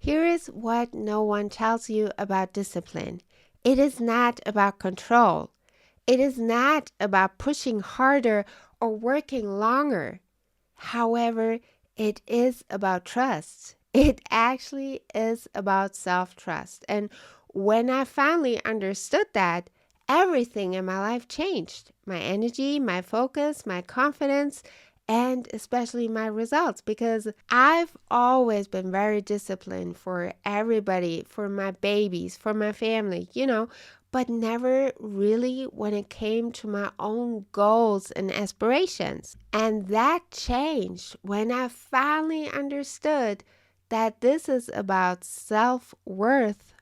Here is what no one tells you about discipline. It is not about control. It is not about pushing harder or working longer. However, it is about trust. It actually is about self-trust. And when I finally understood that, everything in my life changed. My energy, my focus, my confidence, and especially my results, because I've always been very disciplined for everybody, for my babies, for my family, but never really when it came to my own goals and aspirations. And that changed when I finally understood that this is about self-worth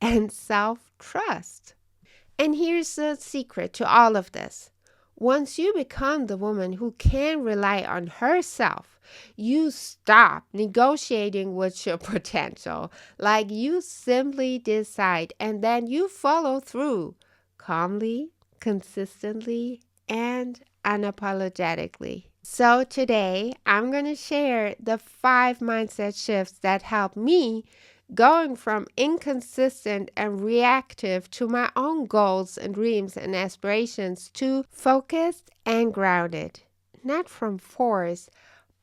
and self-trust. And here's the secret to all of this. Once you become the woman who can rely on herself, you stop negotiating with your potential. Like you simply decide and then you follow through calmly, consistently, and unapologetically. So today, I'm going to share the 5 mindset shifts that help me going from inconsistent and reactive to my own goals and dreams and aspirations to focused and grounded, not from force,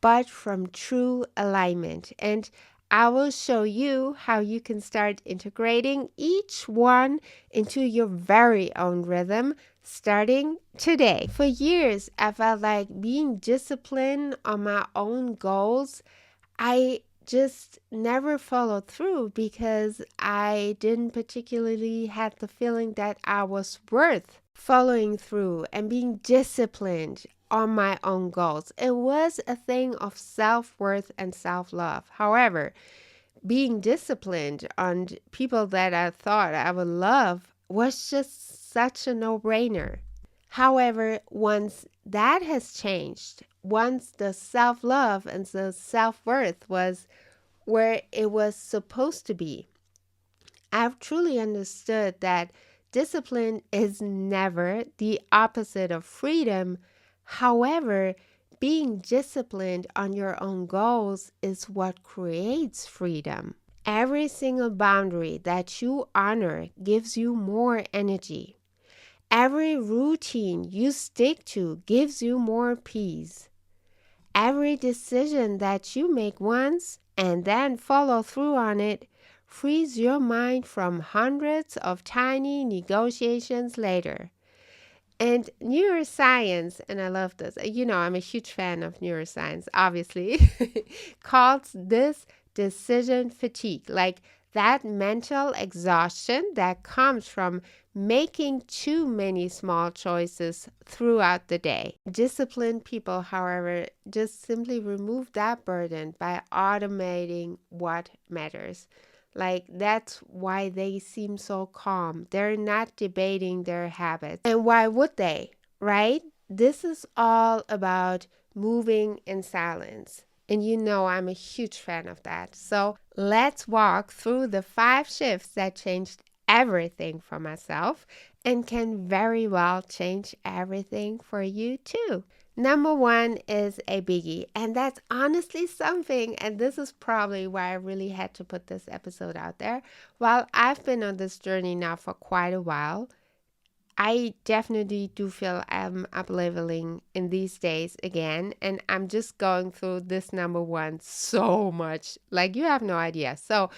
but from true alignment. And I will show you how you can start integrating each one into your very own rhythm starting today. For years, I felt like being disciplined on my own goals, I just never followed through because I didn't particularly have the feeling that I was worth following through and being disciplined on my own goals. It was a thing of self-worth and self-love. However, being disciplined on people that I thought I would love was just such a no-brainer. However, once that has changed, once the self-love and the self-worth was where it was supposed to be, I've truly understood that discipline is never the opposite of freedom. However, being disciplined on your own goals is what creates freedom. Every single boundary that you honor gives you more energy. Every routine you stick to gives you more peace. Every decision that you make once and then follow through on it frees your mind from hundreds of tiny negotiations later. And neuroscience, and I love this, I'm a huge fan of neuroscience, obviously, calls this decision fatigue, like that mental exhaustion that comes from making too many small choices throughout the day. Disciplined people, however, just simply remove that burden by automating what matters. Like, that's why they seem so calm. They're not debating their habits. And why would they, right? This is all about moving in silence. And I'm a huge fan of that. So let's walk through the 5 shifts that changed everything for myself and can very well change everything for you too. Number 1 is a biggie, and that's honestly something, and this is probably why I really had to put this episode out there. While I've been on this journey now for quite a while, I definitely do feel I'm up-leveling in these days again, and I'm just going through this number 1 so much, like you have no idea. So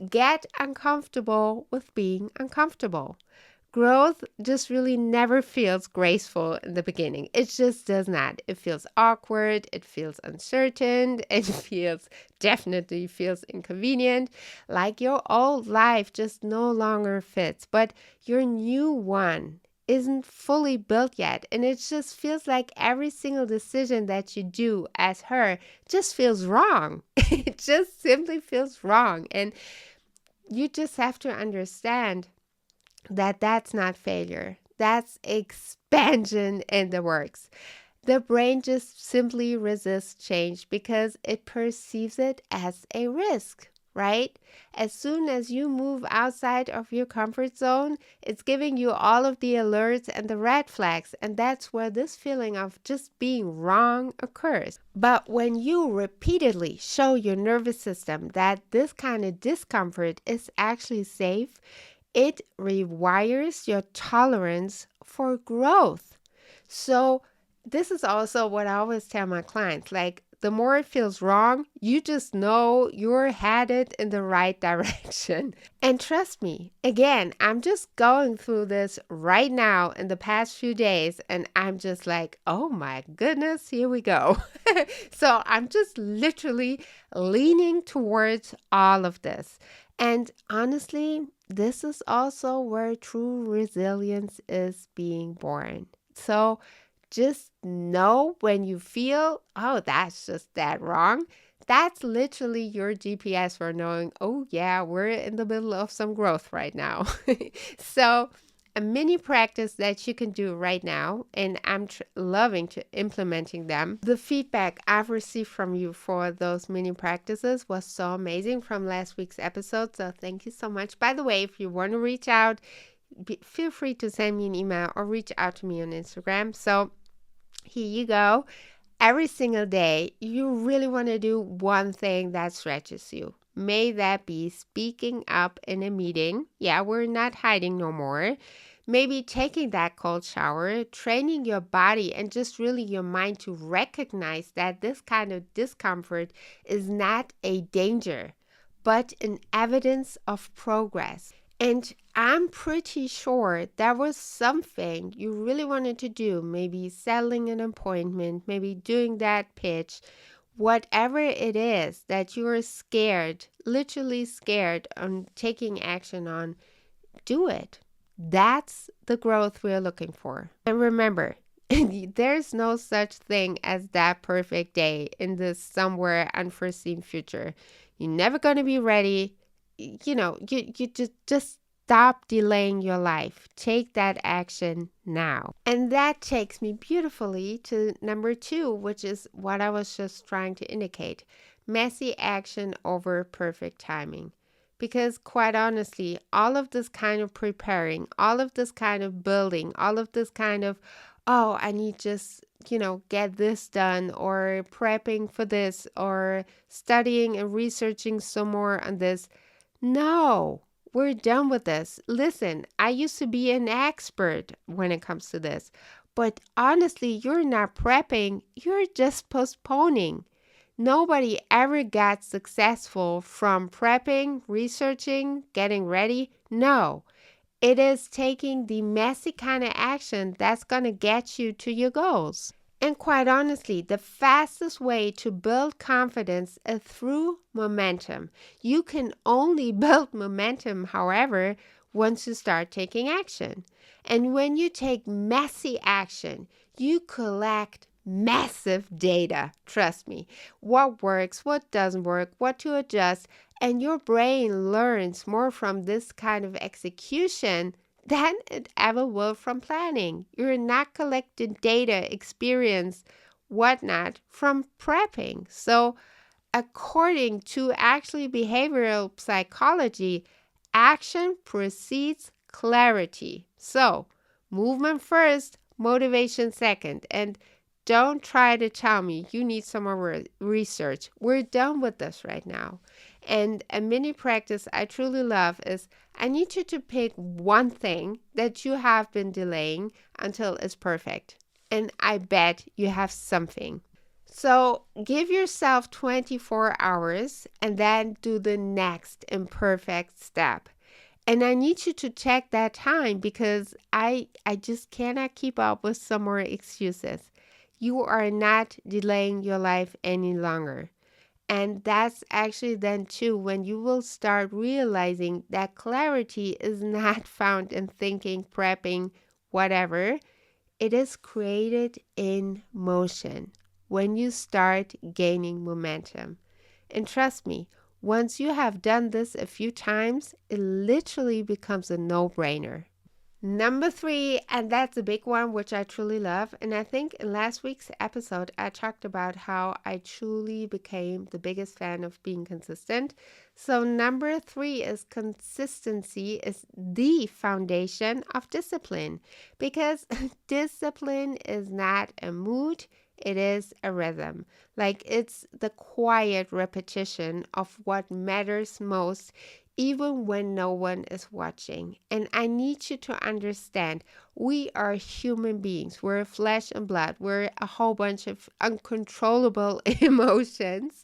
get uncomfortable with being uncomfortable. Growth just really never feels graceful in the beginning. It just does not. It feels awkward. It feels uncertain. It definitely feels inconvenient. Like your old life just no longer fits, but your new one isn't fully built yet. And it just feels like every single decision that you do as her just feels wrong. It just simply feels wrong. And you just have to understand that that's not failure. That's expansion in the works. The brain just simply resists change because it perceives it as a risk. right? As soon as you move outside of your comfort zone, it's giving you all of the alerts and the red flags. And that's where this feeling of just being wrong occurs. But when you repeatedly show your nervous system that this kind of discomfort is actually safe, it rewires your tolerance for growth. So this is also what I always tell my clients, like the more it feels wrong, you just know you're headed in the right direction. And trust me, again, I'm just going through this right now in the past few days, and I'm just like, oh my goodness, here we go. So I'm just literally leaning towards all of this. And honestly, this is also where true resilience is being born. So just know when you feel, oh, that's just that wrong. That's literally your GPS for knowing, oh, yeah, we're in the middle of some growth right now. So, a mini practice that you can do right now, and I'm loving to implementing them. The feedback I've received from you for those mini practices was so amazing from last week's episode. So, thank you so much. By the way, if you want to reach out, feel free to send me an email or reach out to me on Instagram. So, here you go. Every single day, you really want to do one thing that stretches you. May that be speaking up in a meeting. Yeah, we're not hiding no more. Maybe taking that cold shower, training your body and just really your mind to recognize that this kind of discomfort is not a danger, but an evidence of progress. And I'm pretty sure that was something you really wanted to do, maybe settling an appointment, maybe doing that pitch, whatever it is that you're scared, literally scared on taking action on, do it. That's the growth we're looking for. And remember, there's no such thing as that perfect day in this somewhere unforeseen future. You're never going to be ready. You just stop delaying your life. Take that action now. And that takes me beautifully to number 2, which is what I was just trying to indicate. Messy action over perfect timing. Because quite honestly, all of this kind of preparing, all of this kind of building, all of this kind of, oh, I need just, get this done, or prepping for this, or studying and researching some more on this. No, we're done with this. Listen, I used to be an expert when it comes to this, but honestly, you're not prepping, you're just postponing. Nobody ever got successful from prepping, researching, getting ready. No, it is taking the messy kind of action that's going to get you to your goals. And quite honestly, the fastest way to build confidence is through momentum. You can only build momentum, however, once you start taking action. And when you take messy action, you collect massive data. Trust me. What works, what doesn't work, what to adjust, and your brain learns more from this kind of execution than it ever will from planning. You're not collecting data, experience, whatnot from prepping. So, according to actually behavioral psychology, action precedes clarity. So, movement first, motivation second. And don't try to tell me you need some more research. We're done with this right now. And a mini practice I truly love is I need you to pick one thing that you have been delaying until it's perfect. And I bet you have something. So give yourself 24 hours and then do the next imperfect step. And I need you to check that time because I just cannot keep up with some more excuses. You are not delaying your life any longer. And that's actually then too when you will start realizing that clarity is not found in thinking, prepping, whatever. It is created in motion when you start gaining momentum. And trust me, once you have done this a few times, it literally becomes a no-brainer. Number three, and that's a big one, which I truly love. And I think in last week's episode, I talked about how I truly became the biggest fan of being consistent. So, number three is consistency is the foundation of discipline because discipline is not a mood, it is a rhythm. Like it's the quiet repetition of what matters most even when no one is watching. And I need you to understand we are human beings. We're flesh and blood. We're a whole bunch of uncontrollable emotions.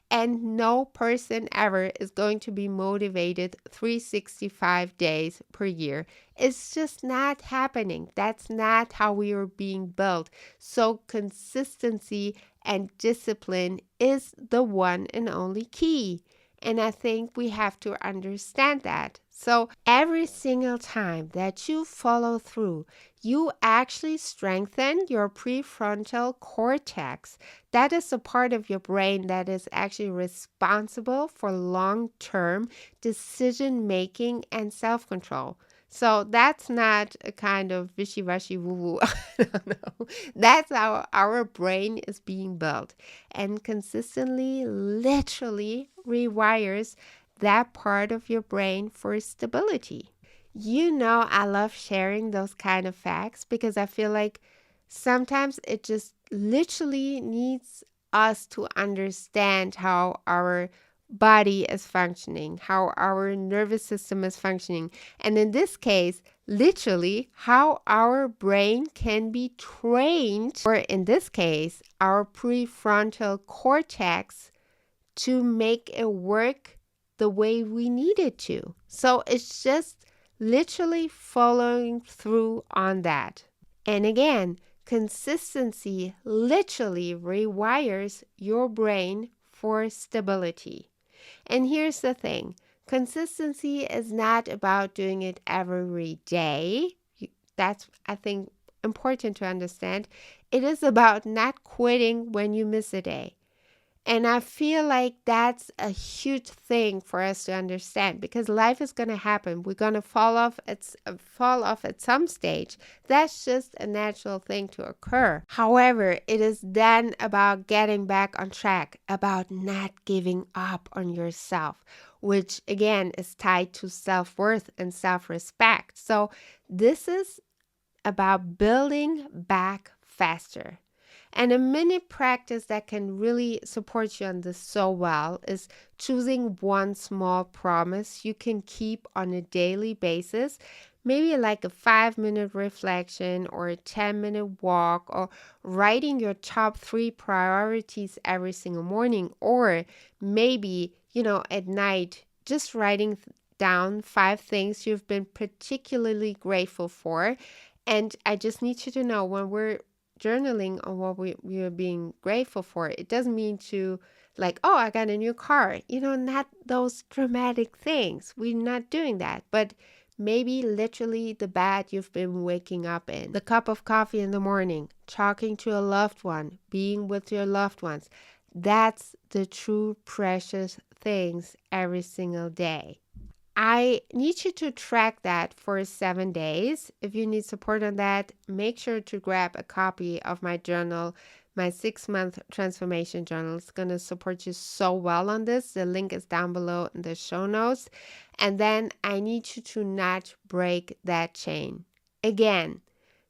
And no person ever is going to be motivated 365 days per year. It's just not happening. That's not how we are being built. So, consistency and discipline is the one and only key. And I think we have to understand that. So, every single time that you follow through, you actually strengthen your prefrontal cortex. That is a part of your brain that is actually responsible for long-term decision making and self-control. So that's not a kind of wishy-washy woo-woo. I don't know. That's how our brain is being built and consistently, literally rewires that part of your brain for stability. I love sharing those kind of facts because I feel like sometimes it just literally needs us to understand how our body is functioning, how our nervous system is functioning, and in this case, literally how our brain can be trained, or in this case, our prefrontal cortex to make it work the way we need it to. So it's just literally following through on that. And again, consistency literally rewires your brain for stability. And here's the thing, consistency is not about doing it every day. That's, I think, important to understand. It is about not quitting when you miss a day. And I feel like that's a huge thing for us to understand because life is going to happen. We're going to fall off at some stage. That's just a natural thing to occur. However, it is then about getting back on track, about not giving up on yourself, which again is tied to self-worth and self-respect. So this is about building back faster. And a mini practice that can really support you on this so well is choosing one small promise you can keep on a daily basis, maybe like a 5-minute reflection or a 10-minute walk, or writing your top 3 priorities every single morning, or maybe, at night, just writing down 5 things you've been particularly grateful for. And I just need you to know when we're journaling on what we are being grateful for, it doesn't mean to like, oh, I got a new car, not those dramatic things. We're not doing that. But maybe literally the bed you've been waking up in, the cup of coffee in the morning, talking to a loved one, being with your loved ones. That's the true precious things every single day. I need you to track that for 7 days. If you need support on that, make sure to grab a copy of my journal, my 6-month transformation journal. It's going to support you so well on this. The link is down below in the show notes. And then I need you to not break that chain. Again,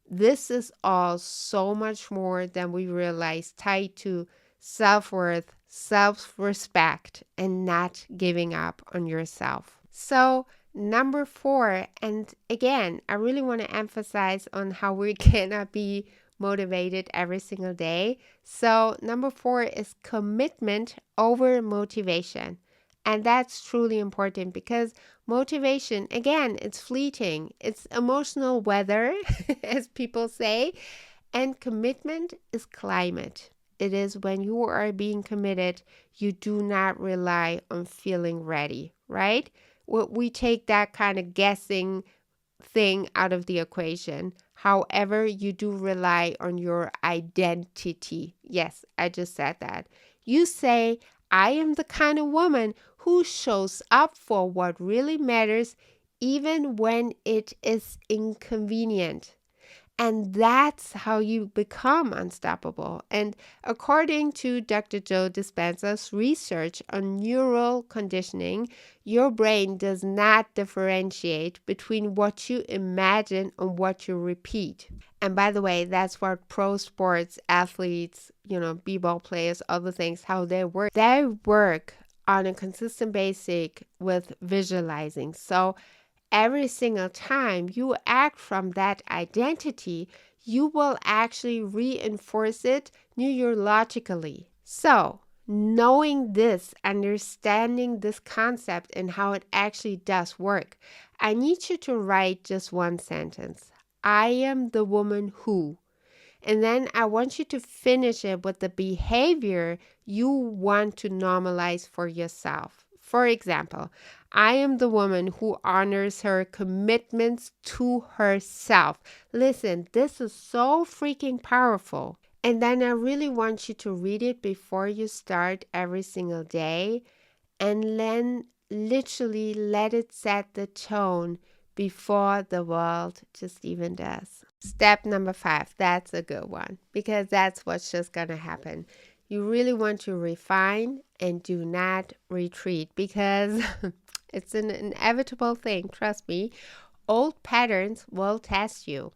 this is all so much more than we realize, tied to self-worth, self-respect, and not giving up on yourself. So number 4, and again, I really want to emphasize on how we cannot be motivated every single day. So number 4 is commitment over motivation. And that's truly important because motivation, again, it's fleeting. It's emotional weather, as people say. And commitment is climate. It is when you are being committed, you do not rely on feeling ready, right? We take that kind of guessing thing out of the equation. However, you do rely on your identity. Yes, I just said that. You say, I am the kind of woman who shows up for what really matters, even when it is inconvenient. And that's how you become unstoppable. And according to Dr. Joe Dispenza's research on neural conditioning, your brain does not differentiate between what you imagine and what you repeat. And by the way, that's what pro sports athletes, b-ball players, other things, how they work. They work on a consistent basis with visualizing. So every single time you act from that identity, you will actually reinforce it neurologically. So, knowing this, understanding this concept and how it actually does work, I need you to write just one sentence. I am the woman who. And then I want you to finish it with the behavior you want to normalize for yourself. For example, I am the woman who honors her commitments to herself. Listen, this is so freaking powerful. And then I really want you to read it before you start every single day, and then literally let it set the tone before the world just even does. Step number 5, that's a good one, because that's what's just going to happen. You really want to refine and do not retreat, because it's an inevitable thing. Trust me, old patterns will test you.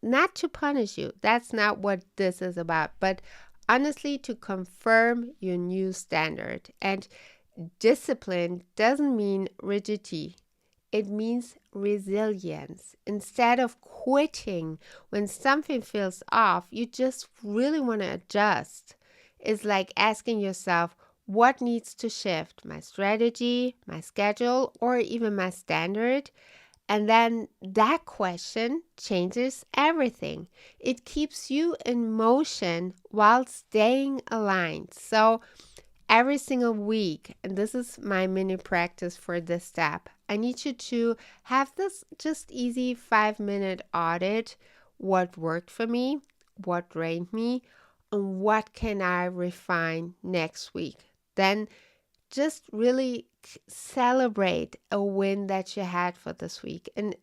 Not to punish you. That's not what this is about. But honestly, to confirm your new standard. And discipline doesn't mean rigidity. It means resilience. Instead of quitting when something feels off, you just really want to adjust. It's like asking yourself, what needs to shift? My strategy, my schedule, or even my standard? And then that question changes everything. It keeps you in motion while staying aligned. So every single week, and this is my mini practice for this step, I need you to have this just easy 5-minute audit. What worked for me, what drained me, and what can I refine next week? Then just really celebrate a win that you had for this week. And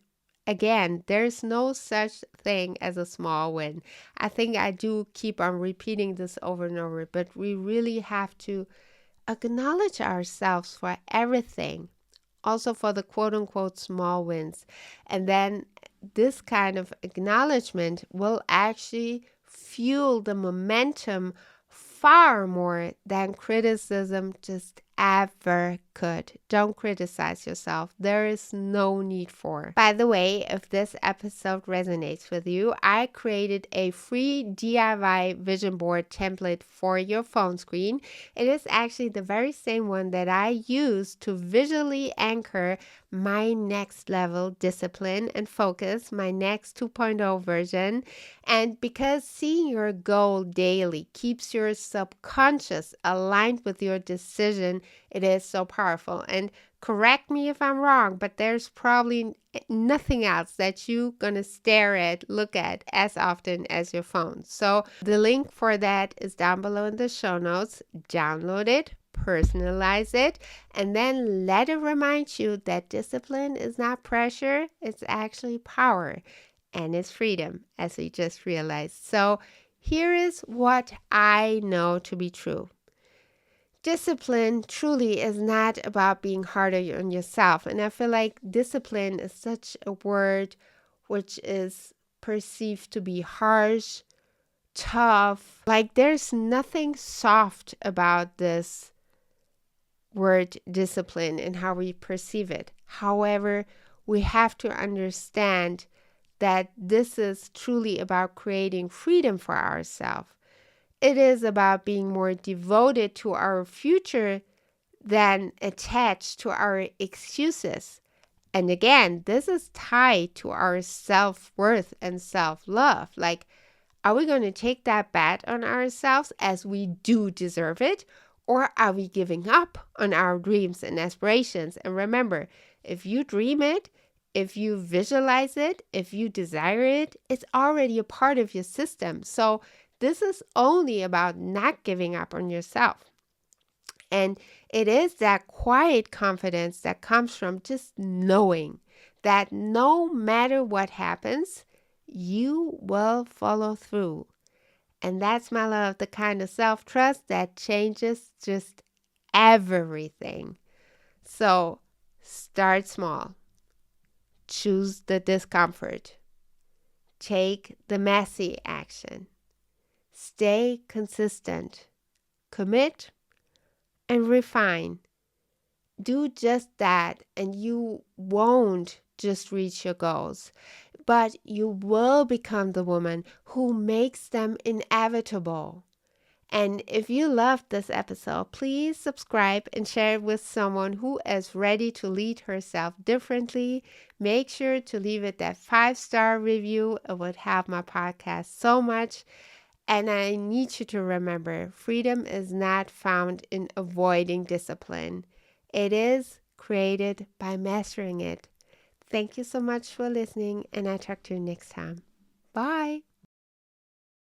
again, there's no such thing as a small win. I think I do keep on repeating this over and over, but we really have to acknowledge ourselves for everything, also for the quote unquote small wins. And then this kind of acknowledgement will actually fuel the momentum far more than criticism just ever could. Don't criticize yourself. There is no need for. By the way, if this episode resonates with you, I created a free DIY vision board template for your phone screen. It is actually the very same one that I use to visually anchor my next level discipline and focus, my next 2.0 version. And because seeing your goal daily keeps your subconscious aligned with your decision, it is so powerful. And correct me if I'm wrong, but there's probably nothing else that you're gonna stare at, look at as often as your phone. So the link for that is down below in the show notes. Download it, personalize it, and then let it remind you that discipline is not pressure, it's actually power, and it's freedom, as we just realized. So here is what I know to be true. Discipline truly is not about being harder on yourself. And I feel like discipline is such a word which is perceived to be harsh, tough. Like there's nothing soft about this word discipline and how we perceive it. However, we have to understand that this is truly about creating freedom for ourselves. It is about being more devoted to our future than attached to our excuses. And again, this is tied to our self-worth and self-love. Like, are we going to take that bet on ourselves as we do deserve it? Or are we giving up on our dreams and aspirations? And remember, if you dream it, if you visualize it, if you desire it, it's already a part of your system. So this is only about not giving up on yourself. And it is that quiet confidence that comes from just knowing that no matter what happens, you will follow through. And that's, my love, the kind of self-trust that changes just everything. So start small. Choose the discomfort. Take the messy action. Stay consistent. Commit and refine. Do just that, and you won't just reach your goals, but you will become the woman who makes them inevitable. And if you loved this episode, please subscribe and share it with someone who is ready to lead herself differently. Make sure to leave it that 5-star review. It would help my podcast so much. And I need you to remember, freedom is not found in avoiding discipline. It is created by mastering it. Thank you so much for listening, and I'll talk to you next time. Bye.